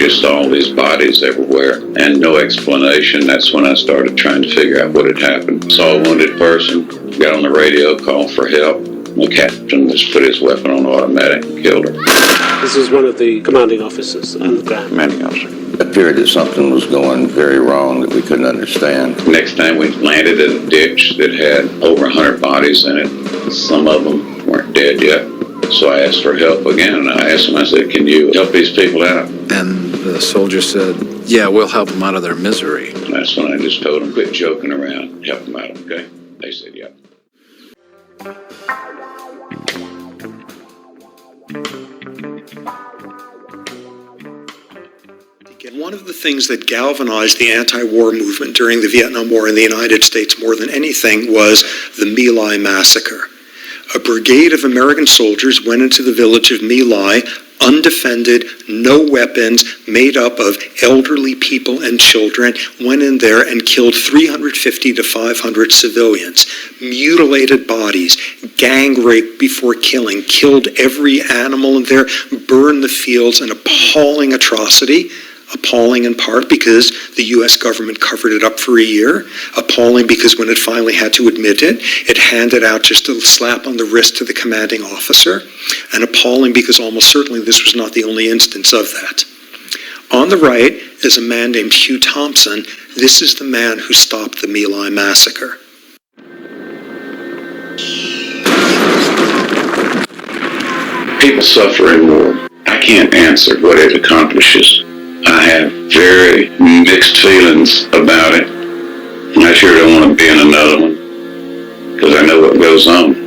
just all these bodies everywhere and no explanation. That's when I started trying to figure out what had happened. Saw a wounded person, got on the radio, called for help. The captain just put his weapon on automatic and killed her. This is one of the commanding officers on the ground. Commanding officer. It appeared that something was going very wrong that we couldn't understand. Next time we landed in a ditch that had over 100 bodies in it. Some of them weren't dead yet. So I asked for help again, and I asked him, I said, can you help these people out? And the soldier said, yeah, we'll help them out of their misery. And that's when I just told them, quit joking around, help them out, okay? They said, yeah. One of the things that galvanized the anti-war movement during the Vietnam War in the United States more than anything was the My Lai Massacre. A brigade of American soldiers went into the village of My Lai, undefended, no weapons, made up of elderly people and children, went in there and killed 350 to 500 civilians, mutilated bodies, gang raped before killing, killed every animal in there, burned the fields, an appalling atrocity. Appalling in part because the U.S. government covered it up for a year. Appalling because when it finally had to admit it, it handed out just a slap on the wrist to the commanding officer. And appalling because almost certainly this was not the only instance of that. On the right is a man named Hugh Thompson. This is the man who stopped the My Lai Massacre. People suffer in war. I can't answer what it accomplishes. I have very mixed feelings about it, and I sure don't want to be in another one, because I know what goes on.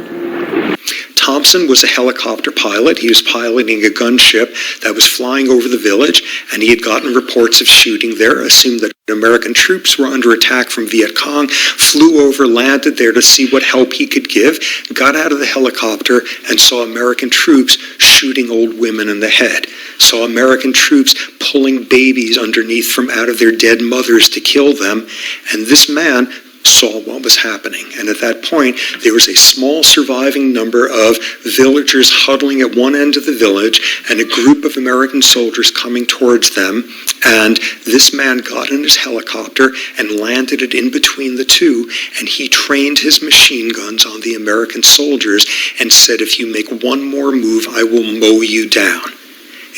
Thompson was a helicopter pilot. He was piloting a gunship that was flying over the village, and he had gotten reports of shooting there, assumed that American troops were under attack from Viet Cong, flew over, landed there to see what help he could give, got out of the helicopter and saw American troops shooting old women in the head, saw American troops pulling babies underneath from out of their dead mothers to kill them, and this man saw what was happening. And at that point, there was a small surviving number of villagers huddling at one end of the village and a group of American soldiers coming towards them. And this man got in his helicopter and landed it in between the two, and he trained his machine guns on the American soldiers and said, if you make one more move, I will mow you down.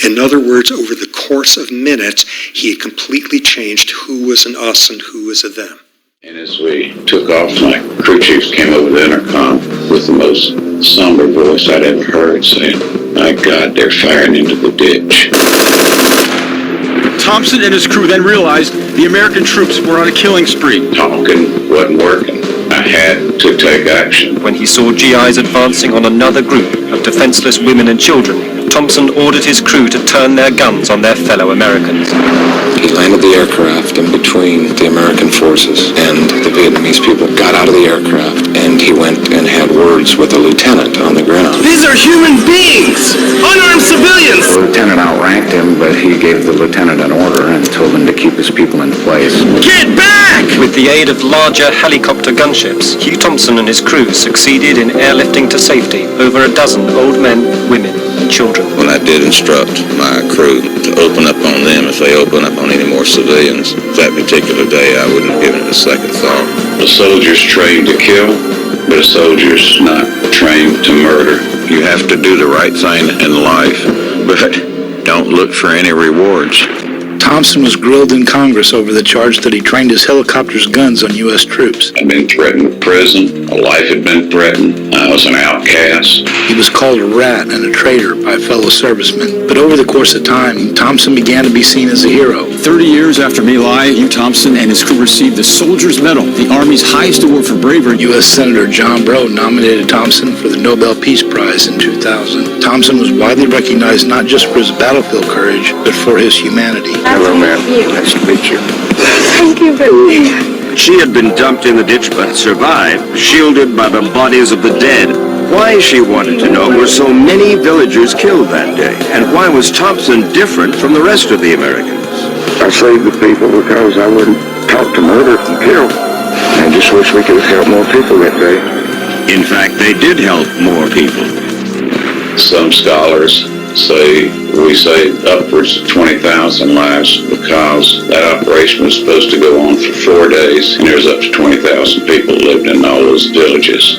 In other words, over the course of minutes, he had completely changed who was an us and who was a them. And as we took off, my crew chiefs came over the intercom with the most somber voice I'd ever heard, saying, my God, they're firing into the ditch. Thompson and his crew then realized the American troops were on a killing spree. Talking wasn't working. I had to take action. When he saw GIs advancing on another group of defenseless women and children, Thompson ordered his crew to turn their guns on their fellow Americans. He landed the aircraft in between the American forces, and the Vietnamese people got out of the aircraft, and he went and had words with a lieutenant on the ground. These are human beings! Unarmed civilians! The lieutenant outranked him, but he gave the lieutenant an order and told him to keep his people in place. Get back! With the aid of larger helicopter gunships, Hugh Thompson and his crew succeeded in airlifting to safety over a dozen old men, women, and children. When I did instruct my crew to open up on them if they open up on any more civilians, that particular day I wouldn't have given it a second thought. The soldier's trained to kill, but a soldier's not trained to murder. You have to do the right thing in life, but don't look for any rewards. Thompson was grilled in Congress over the charge that he trained his helicopter's guns on U.S. troops. I'd been threatened with prison. A life had been threatened. I was an outcast. He was called a rat and a traitor by fellow servicemen. But over the course of time, Thompson began to be seen as a hero. 30 years after My Lai, Hugh Thompson and his crew received the Soldier's Medal, the Army's highest award for bravery. U.S. Senator John Breaux nominated Thompson for the Nobel Peace Prize in 2000. Thompson was widely recognized not just for his battlefield courage, but for his humanity. Hello, ma'am. Nice to meet you. Thank you very much. She had been dumped in the ditch but survived, shielded by the bodies of the dead. Why, she wanted to know, were so many villagers killed that day? And why was Thompson different from the rest of the Americans? I saved the people because I wouldn't talk to murder and kill. I just wish we could have helped more people that day. In fact, they did help more people. Some scholars we saved upwards of 20,000 lives because that operation was supposed to go on for 4 days, and there was up to 20,000 people lived in all those villages.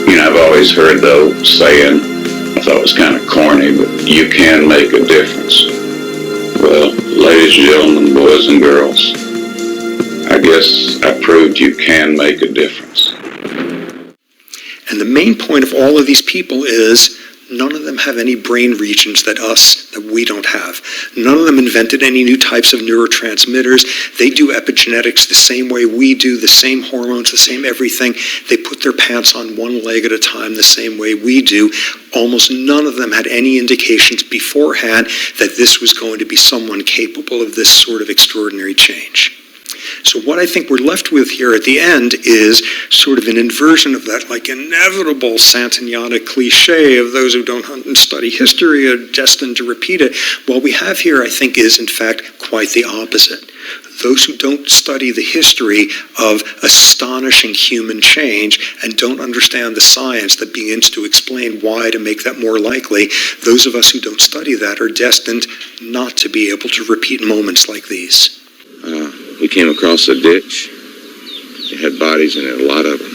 You know, I've always heard the old saying, I thought it was kind of corny, but you can make a difference. Well, ladies and gentlemen, boys and girls, I guess I proved you can make a difference. And the main point of all of these people is none of them have any brain regions that we don't have. None of them invented any new types of neurotransmitters. They do epigenetics the same way we do, the same hormones, the same everything. They put their pants on one leg at a time the same way we do. Almost none of them had any indications beforehand that this was going to be someone capable of this sort of extraordinary change. So what I think we're left with here at the end is sort of an inversion of that like inevitable Santayana cliche of those who don't hunt and study history are destined to repeat it. What we have here, I think, is in fact quite the opposite. Those who don't study the history of astonishing human change and don't understand the science that begins to explain why to make that more likely, those of us who don't study that are destined not to be able to repeat moments like these. We came across a ditch. It had bodies in it, a lot of them.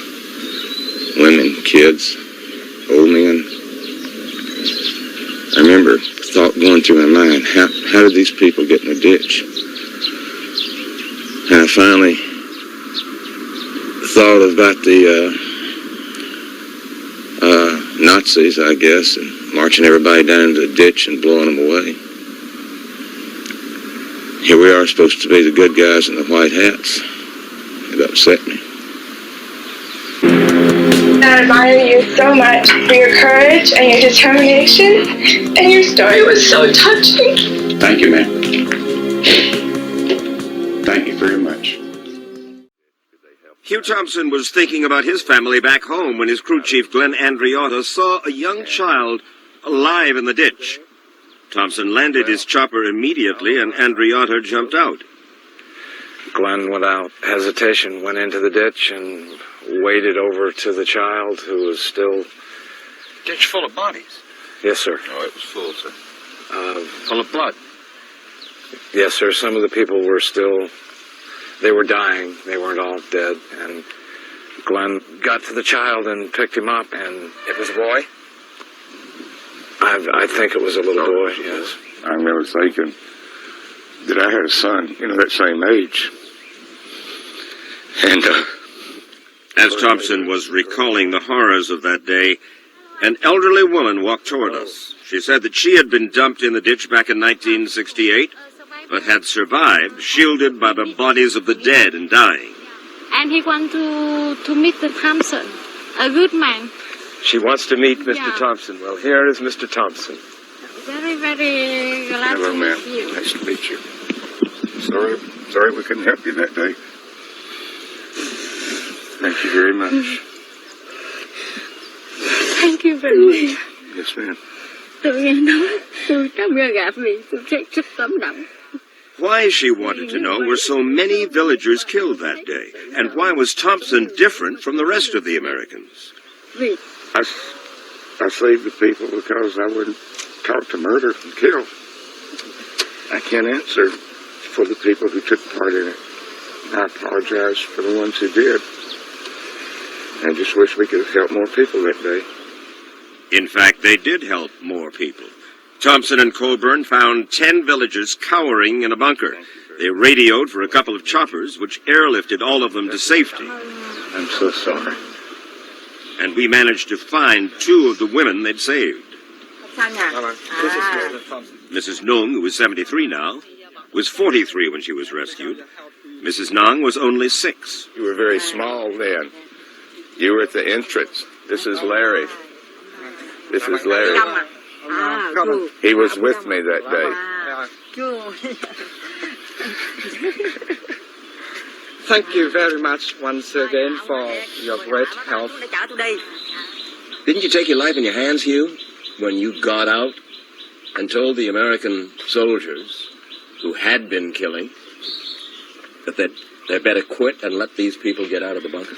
Women, kids, old men. I remember thought going through my mind, how did these people get in a ditch? And I finally thought about the Nazis, I guess, and marching everybody down into the ditch and blowing them away. Here we are supposed to be the good guys in the white hats. It upset me. I admire you so much for your courage and your determination, and your story was so touching. Thank you, ma'am. Thank you very much. Hugh Thompson was thinking about his family back home when his crew chief, Glenn Andriotta, saw a young child alive in the ditch. Thompson landed his chopper immediately, and Andriotta jumped out. Glenn, without hesitation, went into the ditch and waded over to the child who was still... Ditch full of bodies? Yes, sir. Oh, it was full, sir. Full of blood? Yes, sir. Some of the people were still... They were dying. They weren't all dead. And Glenn got to the child and picked him up, and... It was a boy? I think it was a little boy, yes. I remember thinking that I had a son, that same age. And, As Thompson was recalling the horrors of that day, an elderly woman walked toward us. She said that she had been dumped in the ditch back in 1968, but had survived, shielded by the bodies of the dead and dying. And he wants to meet the Thompson, a good man. She wants to meet Mr. Thompson. Well, here is Mr. Thompson. Very, very glad hello, to ma'am. meet you. Nice to meet you. Sorry we couldn't help you that day. Thank you very much. Thank you very much. Yes, ma'am. Tôi nghe nói, tôi trong nhà gặp vì tôi rất cảm động. Why, she wanted to know, were so many villagers killed that day? And why was Thompson different from the rest of the Americans? I saved the people because I wasn't taught to murder and kill. I can't answer for the people who took part in it. I apologize for the ones who did. I just wish we could have helped more people that day. In fact, they did help more people. Thompson and Coburn found 10 villagers cowering in a bunker. They radioed for a couple of choppers, which airlifted all of them to safety. I'm so sorry. And we managed to find 2 of the women they'd saved. Mrs. Nung, who was 73 now, was 43 when she was rescued. Mrs. Nung was only 6. You were very small then. You were at the entrance. This is Larry. This is Larry. He was with me that day. Thank you very much once again for your great help. Didn't you take your life in your hands, Hugh, when you got out and told the American soldiers who had been killing that they better quit and let these people get out of the bunker?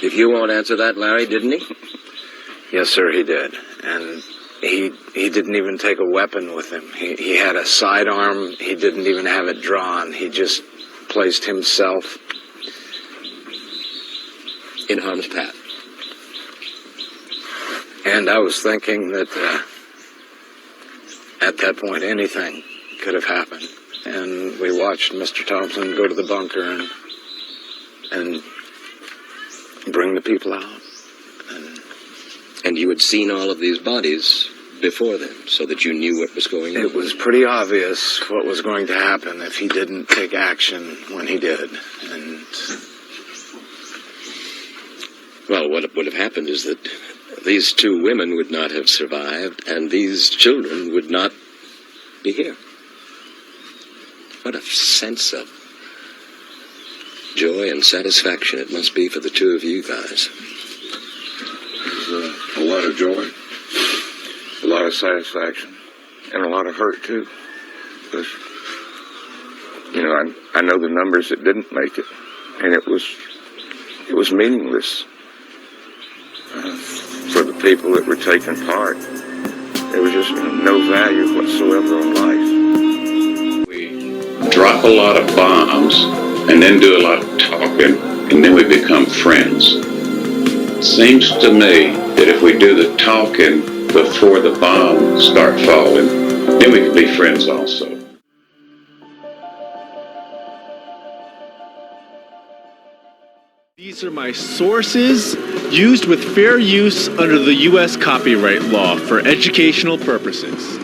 If you won't answer that, Larry, didn't he? Yes, sir, he did. And he didn't even take a weapon with him. He had a sidearm. He didn't even have it drawn. He just placed himself in harm's path. And I was thinking that at that point anything could have happened. And we watched Mr. Thompson go to the bunker and bring the people out. And you had seen all of these bodies before then, so that you knew what was going on? It was pretty obvious what was going to happen if he didn't take action when he did. And well, what would have happened is that these two women would not have survived, and these children would not be here. What a sense of joy and satisfaction it must be for the two of you guys. A lot of joy, a lot of satisfaction, and a lot of hurt too. Because, you know, I know the numbers that didn't make it, and it was meaningless for the people that were taking part. There was just no value whatsoever on life. We drop a lot of bombs, and then do a lot of talking, and then we become friends. Seems to me that if we do the talking before the bombs start falling, then we can be friends also. These are my sources used with fair use under the U.S. copyright law for educational purposes.